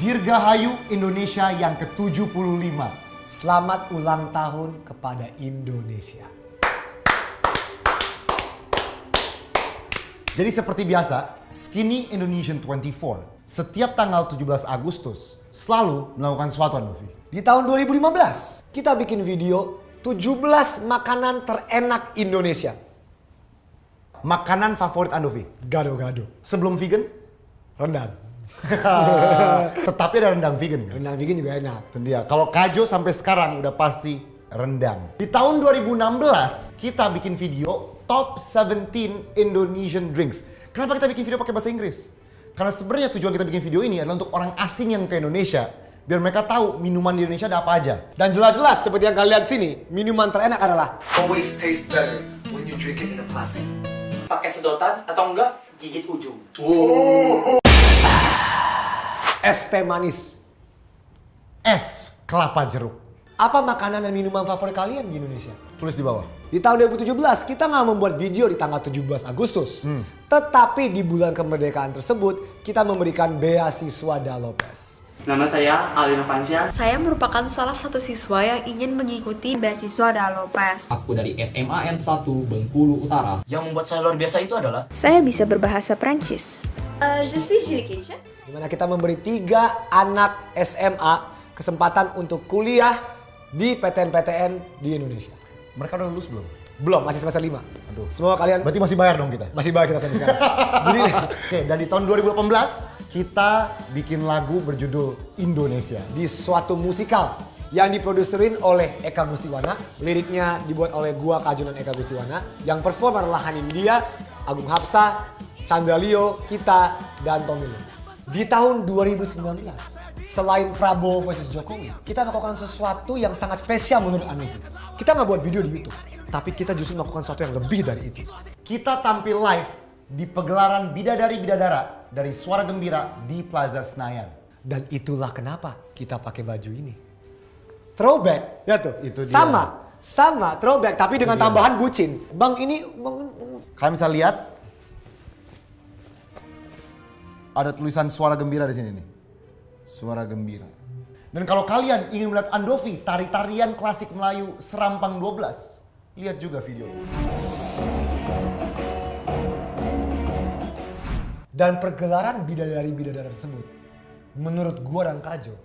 Dirgahayu Indonesia yang ke-75. Selamat ulang tahun kepada Indonesia. Jadi seperti biasa, Skinny Indonesian 24 setiap tanggal 17 Agustus selalu melakukan sesuatu, Andovi. Di tahun 2015, kita bikin video 17 makanan terenak Indonesia. Makanan favorit Andovi? Gado-gado. Sebelum vegan? Rendang. Tetapi ada rendang vegan kan? Rendang vegan juga enak. Itu dia. Kalau Kajo sampai sekarang udah pasti rendang. Di tahun 2016, kita bikin video Top 17 Indonesian Drinks. Kenapa kita bikin video pakai bahasa Inggris? Karena sebenarnya tujuan kita bikin video ini adalah untuk orang asing yang ke Indonesia. Biar mereka tahu minuman di Indonesia ada apa aja. Dan jelas-jelas seperti yang kalian lihat sini, minuman terenak adalah Always taste better when you drink it in a plastic. Pakai sedotan atau enggak gigit ujung. es teh manis. Es kelapa jeruk. Apa makanan dan minuman favorit kalian di Indonesia? Tulis di bawah. Di tahun 2017 kita nggak membuat video di tanggal 17 Agustus. Tetapi di bulan kemerdekaan tersebut kita memberikan beasiswa Da Lopez. Nama saya Alina Fansya. Saya merupakan salah satu siswa yang ingin mengikuti beasiswa Da Lopez. Aku dari SMA N1 Bengkulu Utara. Yang membuat saya luar biasa itu adalah Saya bisa berbahasa Prancis. Je suis Julie. Di mana kita memberi 3 anak SMA kesempatan untuk kuliah di PTN-PTN di Indonesia. Mereka udah lulus belum? Belum, masih semester 5. Aduh. Semoga kalian Berarti masih bayar dong kita? masih bayar kita sampai sekarang. Jadi, Oke, dan di tahun 2018 kita bikin lagu berjudul Indonesia. di suatu musikal yang diproduserin oleh Eka Gustiwana, liriknya dibuat oleh gua Kajo dan Eka Gustiwana, yang perform adalah Hanindia, Agung Hapsa, Chandra Leo, kita, dan Tommy Lee. Di tahun 2019, selain Prabowo versus Jokowi, kita melakukan sesuatu yang sangat spesial menurut Andovi. Kita nggak buat video di YouTube, tapi kita justru melakukan sesuatu yang lebih dari itu. Kita tampil live di pegelaran Bidadari-Bidadara dari Suara Gembira di Plaza Senayan. Dan itulah kenapa kita pakai baju ini. Throwback, ya tuh. Itu dia. Sama throwback, tapi dengan dia. tambahan bucin. Bang ini, Kalian bisa lihat ada tulisan Suara Gembira di sini nih. Suara Gembira. Dan kalau kalian ingin melihat Andovi tari-tarian klasik Melayu Serampang 12, lihat juga video ini. Dan pergelaran Bidadari-Bidadara tersebut, menurut gua dan Kajo,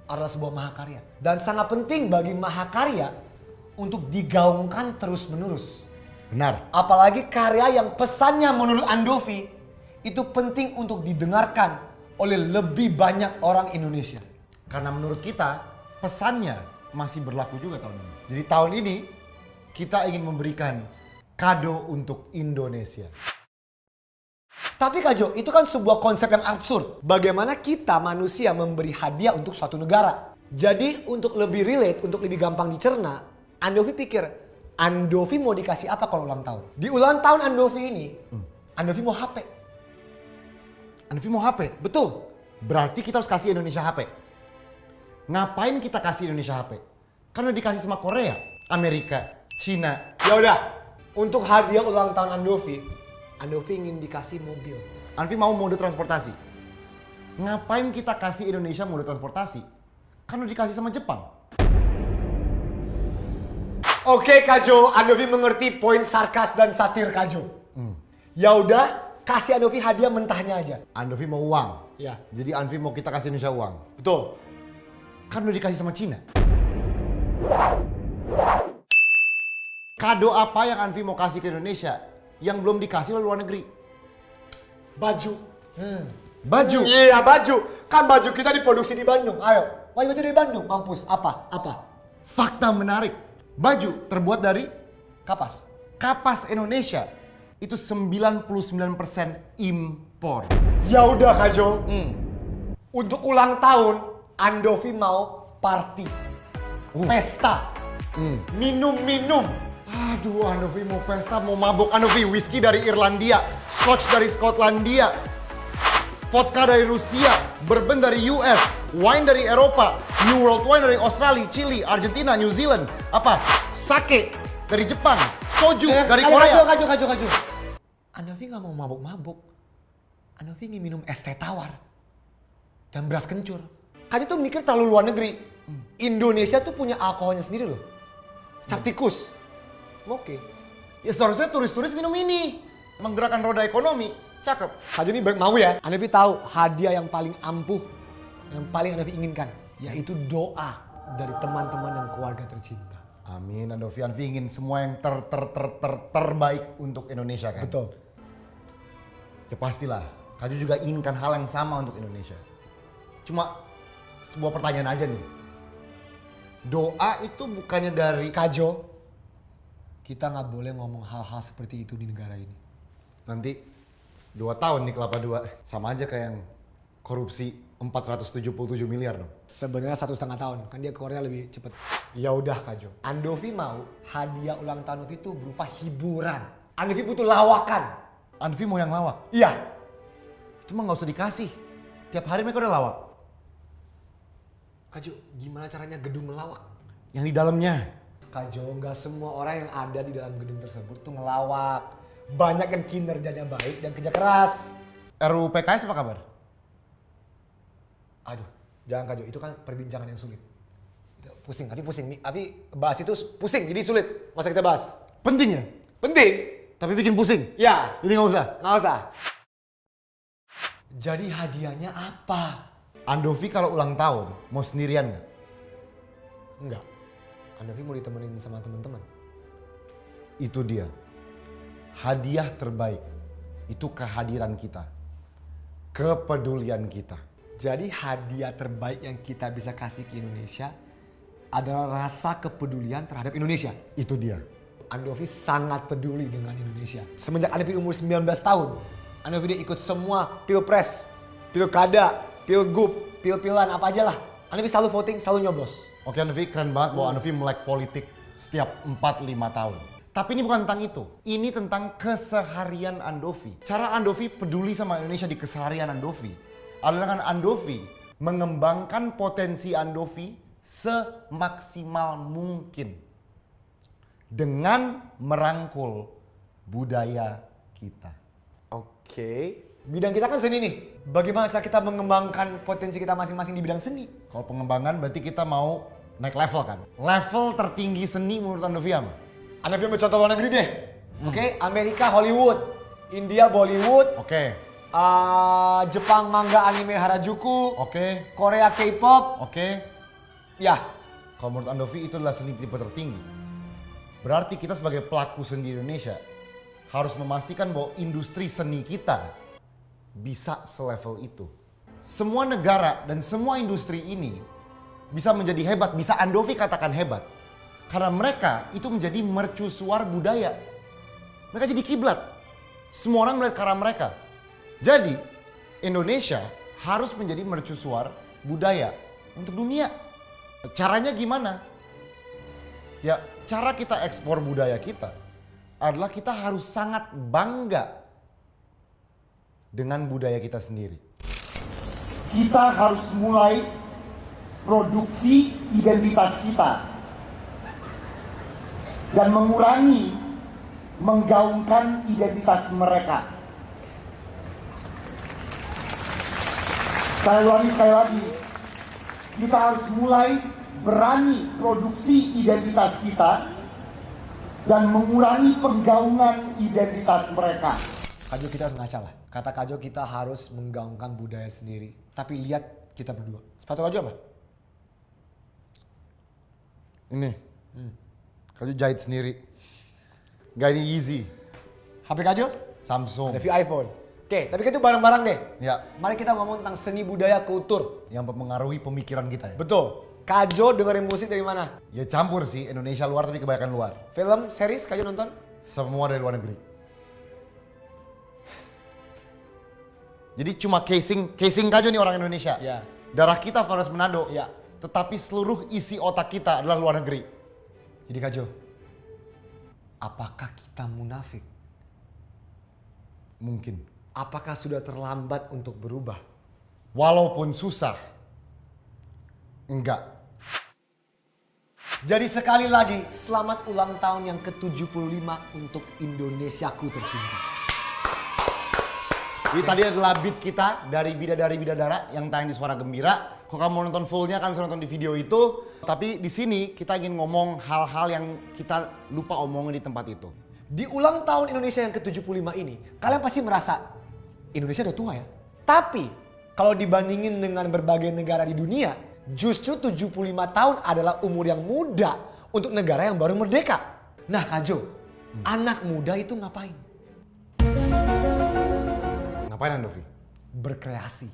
adalah sebuah mahakarya. Dan sangat penting bagi mahakarya untuk digaungkan terus-menerus. Benar. Apalagi karya yang pesannya menurut Andovi itu penting untuk didengarkan oleh lebih banyak orang Indonesia. Karena menurut kita pesannya masih berlaku juga tahun ini. Jadi tahun ini kita ingin memberikan kado untuk Indonesia. Tapi Kajo, itu kan sebuah konsep yang absurd. Bagaimana kita manusia memberi hadiah untuk suatu negara. Jadi untuk lebih relate, untuk lebih gampang dicerna, Andovi pikir, Andovi mau dikasih apa kalau ulang tahun? Di ulang tahun Andovi ini, Andovi mau HP. Andovi mau HP? Betul. Berarti kita harus kasih Indonesia HP. Ngapain kita kasih Indonesia HP? Karena dikasih sama Korea, Amerika, Cina. Ya udah, untuk hadiah ulang tahun Andovi ingin dikasih mobil. Andovi mau mode transportasi. Ngapain kita kasih Indonesia mode transportasi? Karena dikasih sama Jepang. Oke Kajo, Andovi mengerti poin sarkas dan satir Kajo. Ya udah, kasih Andovi hadiah mentahnya aja. Andovi mau uang. Ya. Jadi Andovi mau kita kasih Indonesia uang. Betul. Kan udah dikasih sama Cina. Kado apa yang Andovi mau kasih ke Indonesia yang belum dikasih oleh luar negeri? Baju. Baju. Iya baju. Kan baju kita diproduksi di Bandung. Ayo, baju dari Bandung. Mampus. Apa? Fakta menarik. Baju terbuat dari Kapas. kapas Indonesia. Itu 99% impor. Ya udah Kajo. Untuk ulang tahun, Andovi mau party. Pesta. Minum-minum. Aduh, Andovi mau pesta, mau mabuk. Andovi, whisky dari Irlandia, scotch dari Skotlandia, vodka dari Rusia, bourbon dari US, wine dari Eropa, New World Wine dari Australia, Chili, Argentina, New Zealand, sake dari Jepang, soju dari Korea. Kajo. Andovi nggak mau mabuk-mabuk. Andovi ingin minum es teh tawar dan beras kencur. Kajo tuh mikir terlalu luar negeri. Indonesia tuh punya alkoholnya sendiri loh. Cap tikus. Oke. Ya seharusnya turis-turis minum ini. Menggerakkan roda ekonomi. Cakep. Kajo ini baik mau ya. Andovi tahu hadiah yang paling ampuh, yang paling Andovi inginkan, yaitu doa dari teman-teman dan keluarga tercinta. Amin, Andovi ingin semua yang terbaik untuk Indonesia kan? Betul. Ya pastilah, Kajo juga inginkan hal yang sama untuk Indonesia. Cuma sebuah pertanyaan aja nih. Doa itu bukannya dari... Kajo, kita nggak boleh ngomong hal-hal seperti itu di negara ini. Nanti 2 tahun nih Kelapa 2. Sama aja kayak yang korupsi 477 miliar dong. Sebenarnya 1,5 tahun, kan dia keluarnya lebih cepet. Ya udah Kajo, Andovi mau hadiah ulang tahun Andovi itu berupa hiburan. Andovi butuh lawakan. Andovi mau yang lawak? Iya. Cuma nggak usah dikasih. Tiap hari mereka udah lawak. Kajo, gimana caranya gedung ngelawak? Yang di dalamnya. Kajo, nggak semua orang yang ada di dalam gedung tersebut tuh ngelawak. Banyak yang kinerjanya baik dan kerja keras. RUU PKS apa kabar? Aduh, jangan Kajo, itu kan perbincangan yang sulit. Itu pusing, tapi bahas itu pusing, jadi sulit. Masa kita bahas? Penting ya? Penting. Tapi bikin pusing? Ya. Jadi nggak usah? Nggak usah. Jadi hadiahnya apa? Andovi kalau ulang tahun mau sendirian nggak? Enggak. Andovi mau ditemenin sama teman-teman. Itu dia. Hadiah terbaik itu kehadiran kita. Kepedulian kita. Jadi hadiah terbaik yang kita bisa kasih ke Indonesia adalah rasa kepedulian terhadap Indonesia. Itu dia. Andovi sangat peduli dengan Indonesia. Semenjak Andovi umur 19 tahun, Andovi dia ikut semua pilpres, pilkada, pilgub, pil-pilan apa aja lah. Andovi selalu voting, selalu nyoblos. Oke Andovi, keren banget bahwa Andovi melek politik setiap 4-5 tahun. Tapi ini bukan tentang itu. Ini tentang keseharian Andovi. Cara Andovi peduli sama Indonesia di keseharian Andovi adalah dengan Andovi mengembangkan potensi Andovi semaksimal mungkin dengan merangkul budaya kita. Oke. Bidang kita kan seni nih. Bagaimana cara kita mengembangkan potensi kita masing-masing di bidang seni? Kalau pengembangan berarti kita mau naik level kan? Level tertinggi seni menurut Andovi apa? Andovi ambil contoh luar negeri deh. Oke, Amerika Hollywood, India Bollywood, Oke. Jepang manga anime Harajuku, Oke. Korea K-pop. Oke. Ya, Kalau menurut Andovi itu adalah seni tipe tertinggi. Berarti kita sebagai pelaku seni di Indonesia harus memastikan bahwa industri seni kita bisa selevel itu. Semua negara dan semua industri ini bisa menjadi hebat, bisa Andovi katakan hebat. Karena mereka itu menjadi mercusuar budaya. Mereka jadi kiblat. Semua orang melihat ke arah mereka. Jadi Indonesia harus menjadi mercusuar budaya untuk dunia. Caranya gimana? Ya, cara kita ekspor budaya kita adalah kita harus sangat bangga dengan budaya kita sendiri. Kita harus mulai produksi identitas kita dan mengurangi menggaungkan identitas mereka. Sekali lagi, kita harus mulai berani produksi identitas kita dan mengurangi penggaungan identitas mereka. Kajo kita harus ngaca lah. Kata Kajo kita harus menggaungkan budaya sendiri. Tapi lihat kita berdua. Sepatu Kajo apa? Ini, Kajo jahit sendiri. Gak ini Yeezy, HP Kajo? Samsung. Ada iPhone. Oke, tapi kan itu barang-barang deh. Ya, Mari kita ngomong tentang seni budaya kultur. yang mempengaruhi pemikiran kita ya. Betul. Kajo dengerin musik dari mana? Ya campur sih, Indonesia luar tapi kebanyakan luar. Film, series, Kajo nonton? Semua dari luar negeri. Jadi cuma casing Kajo nih orang Indonesia. Iya. Darah kita Flores Manado. Iya. Tetapi seluruh isi otak kita adalah luar negeri. Jadi Kajo, apakah kita munafik? Mungkin. Apakah sudah terlambat untuk berubah? Walaupun susah. Enggak. Jadi sekali lagi, selamat ulang tahun yang ke-75 untuk Indonesiaku tercinta. Jadi tadi adalah beat kita dari Bidadari Bidadara yang tayang di Suara Gembira. Kalau kamu mau nonton fullnya, kalian bisa nonton di video itu. Tapi di sini kita ingin ngomong hal-hal yang kita lupa omongin di tempat itu. Di ulang tahun Indonesia yang ke-75 ini, kalian pasti merasa Indonesia udah tua ya. Tapi kalau dibandingin dengan berbagai negara di dunia, justru 75 tahun adalah umur yang muda untuk negara yang baru merdeka. Nah Kak Jo, anak muda itu ngapain? Ngapain Andovi? Berkreasi.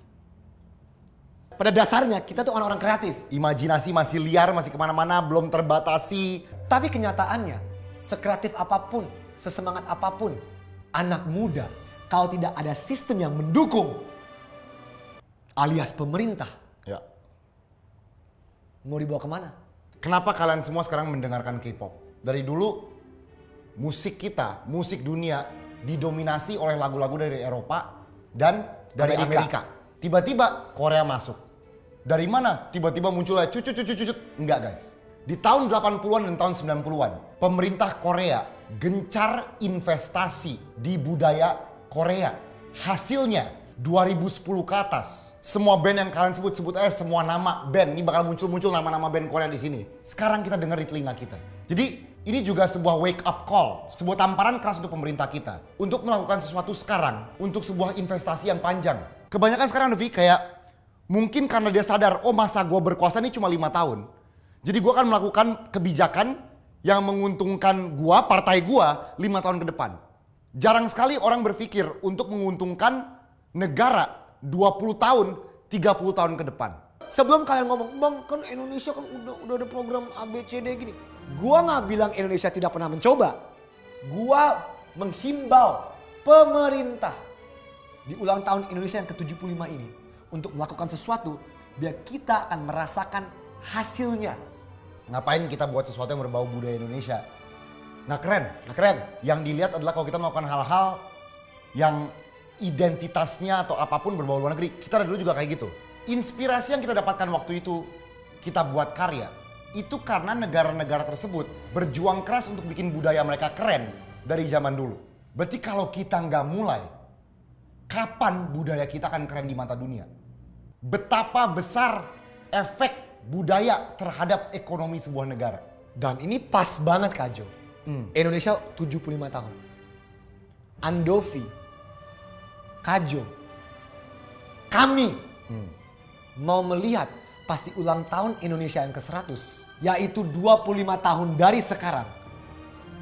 Pada dasarnya kita tuh orang-orang kreatif. Imajinasi masih liar, masih kemana-mana, belum terbatasi. Tapi kenyataannya, sekreatif apapun, sesemangat apapun, anak muda kalau tidak ada sistem yang mendukung, alias pemerintah, Ya. mau dibawa kemana? Kenapa kalian semua sekarang mendengarkan K-pop? Dari dulu musik kita, musik dunia didominasi oleh lagu-lagu dari Eropa dan dari Amerika. Amerika. Tiba-tiba Korea masuk. Dari mana? Tiba-tiba munculnya cucut. Enggak guys. Di tahun 80-an dan tahun 90-an, pemerintah Korea gencar investasi di budaya Korea. Hasilnya 2010 ke atas, semua band yang kalian sebut semua nama band, ini bakal muncul nama-nama band Korea di sini. Sekarang kita dengar di telinga kita. Jadi ini juga sebuah wake up call, sebuah tamparan keras untuk pemerintah kita untuk melakukan sesuatu sekarang untuk sebuah investasi yang panjang. Kebanyakan sekarang Devi kayak mungkin karena dia sadar, oh masa gue berkuasa ini cuma 5 tahun. Jadi gue akan melakukan kebijakan yang menguntungkan gue, partai gue 5 tahun ke depan. Jarang sekali orang berpikir untuk menguntungkan negara 20 tahun, 30 tahun ke depan. Sebelum kalian ngomong, Bang kan Indonesia kan udah ada program ABCD gini. Gua nggak bilang Indonesia tidak pernah mencoba. Gua menghimbau pemerintah di ulang tahun Indonesia yang ke-75 ini untuk melakukan sesuatu biar kita akan merasakan hasilnya. Ngapain kita buat sesuatu yang berbau budaya Indonesia? Nggak keren? Nah, keren. Yang dilihat adalah kalau kita melakukan hal-hal yang identitasnya atau apapun berbau luar negeri. Kita dari dulu juga kayak gitu. Inspirasi yang kita dapatkan waktu itu kita buat karya. Itu karena negara-negara tersebut berjuang keras untuk bikin budaya mereka keren dari zaman dulu. Berarti kalau kita nggak mulai, kapan budaya kita akan keren di mata dunia? Betapa besar efek budaya terhadap ekonomi sebuah negara. Dan ini pas banget Kak Jo. Indonesia 75 tahun. Andovi, Kajo, kami mau melihat pasti ulang tahun Indonesia yang ke-100, yaitu 25 tahun dari sekarang.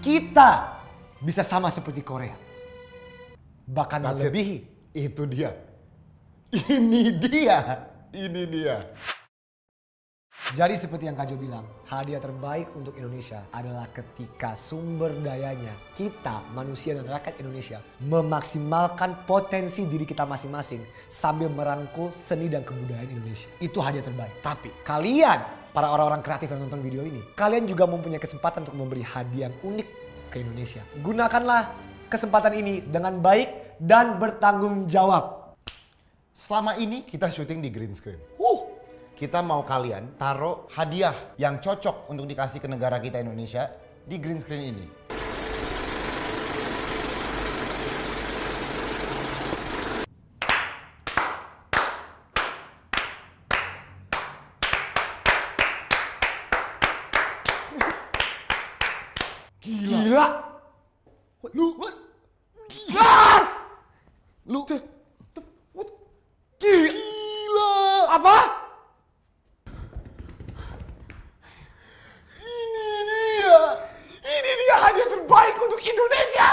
Kita bisa sama seperti Korea. Bahkan That's it. melebihi. Itu dia. Ini dia. Jadi seperti yang Kajo bilang, hadiah terbaik untuk Indonesia adalah ketika sumber dayanya, kita manusia dan rakyat Indonesia memaksimalkan potensi diri kita masing-masing sambil merangkul seni dan kebudayaan Indonesia. Itu hadiah terbaik. Tapi kalian, para orang-orang kreatif yang nonton video ini, kalian juga mempunyai kesempatan untuk memberi hadiah yang unik ke Indonesia. Gunakanlah kesempatan ini dengan baik dan bertanggung jawab. Selama ini kita syuting di green screen. Kita mau kalian taruh hadiah yang cocok untuk dikasih ke negara kita Indonesia di green screen ini. Gila! Gila! Apa? Ini dia hadiah terbaik untuk Indonesia.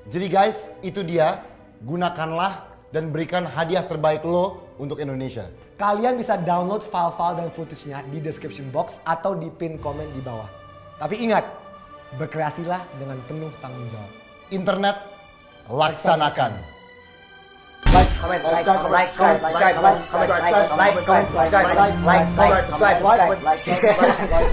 Jadi guys, itu dia. Gunakanlah dan berikan hadiah terbaik lo untuk Indonesia. Kalian bisa download file-file dan footage-nya di description box atau di pin komen di bawah. Tapi ingat, berkreasilah dengan penuh tanggung jawab. Internet, laksanakan. Like, comment, subscribe, like, comment, subscribe, like, subscribe.